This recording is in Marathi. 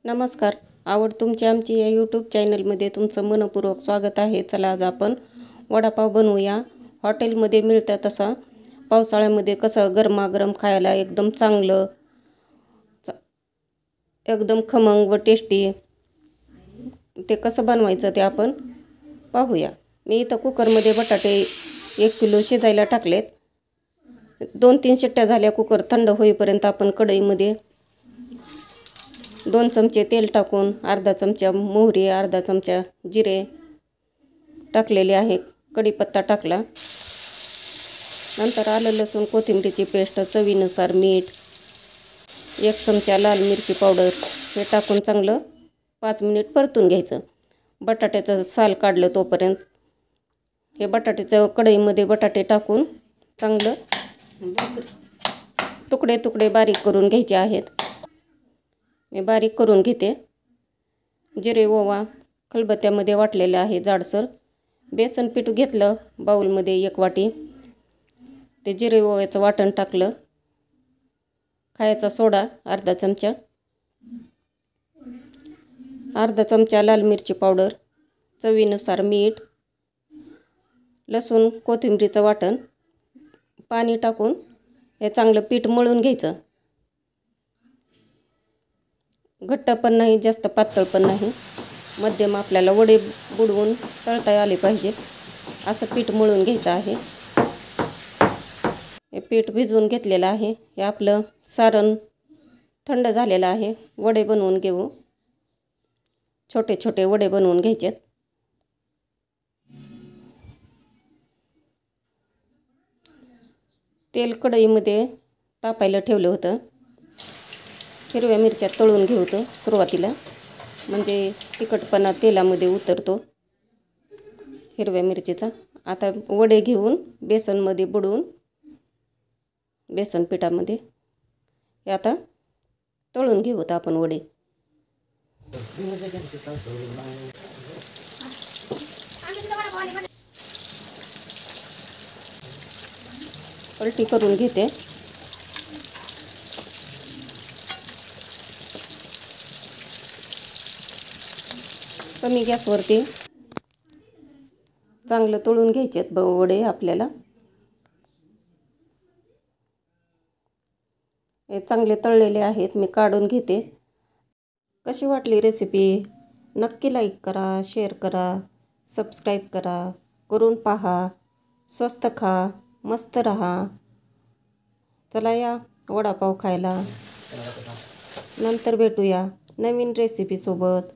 नमस्कार. आवड तुमची आमची या यूट्यूब चॅनलमध्ये तुमचं मनपूर्वक स्वागत आहे. चला आज आपण वडापाव बनवूया. हॉटेलमध्ये मिळतं तसा पावसाळ्यामध्ये कसं गरमागरम खायला एकदम चांगलं, एकदम खमंग व टेस्टी ते कसं बनवायचं ते आपण पाहूया. मी इथं कुकरमध्ये बटाटे 1 किलो शिजायला टाकलेत. 2-3 शिट्ट्या झाल्या. कुकर थंड होईपर्यंत आपण कढईमध्ये 2 चमचे तेल टाकून अर्धा चमचा मोहरी, अर्धा चमचा जिरे टाकलेले आहे. कढीपत्ता टाकला. नंतर आलं लसूण कोथिंबीरची पेस्ट, चवीनुसार मीठ, 1 चमचा लाल मिरची पावडर हे टाकून चांगलं 5 मिनिट परतून घ्यायचं. बटाट्याचं साल काढलं तोपर्यंत हे बटाट्याचं कढईमध्ये बटाटे टाकून चांगलं तुकडे तुकडे बारीक करून घ्यायचे आहेत. मी बारीक करून घेते. जिरे ओवा खलबत्त्यामध्ये वाटलेलं आहे जाडसर. बेसन पीठ घेतलं बाउलमध्ये 1 वाटी. ते जिरे ओव्याचं वाटण टाकलं. खायचा सोडा अर्धा चमचा, अर्धा चमचा लाल मिरची पावडर, चवीनुसार मीठ, लसूण कोथिंबीरचं वाटण, पाणी टाकून हे चांगलं पीठ मळून घ्यायचं. घट्ट पण नाही, जास्त पातळ पण नाही, मध्यम. आपल्याला वडे बुडवून तळता आले पाहिजे असं पीठ मळून घ्यायचं आहे. हे पीठ भिजवून घेतलेलं आहे. हे आपलं सारण थंड झालेलं आहे. वडे बनवून घेऊ. छोटे छोटे वडे बनवून घ्यायचे. तेल कढईमध्ये तापायला ठेवलं होतं. हिरव्या मिरच्या तळून घेऊ सुरुवातीला, म्हणजे तिखटपणा तेलामध्ये उतरतो हिरव्या मिरचीचा. आता वडे घेऊन बेसनमध्ये बुडवून बेसन पिठामध्ये हे आता तळून घेऊत आपण वडे. पलटी करून घेते. कमी गॅसवरती चांगलं तळून घ्यायचेत वडे आपल्याला. हे चांगले तळलेले आहेत. मी काढून घेते. कशी वाटली रेसिपी नक्की लाईक करा, शेअर करा, सबस्क्राईब करा. करून पहा. स्वस्त खा, मस्त रहा. चला या वडापाव खायला. नंतर भेटूया नवीन रेसिपीसोबत.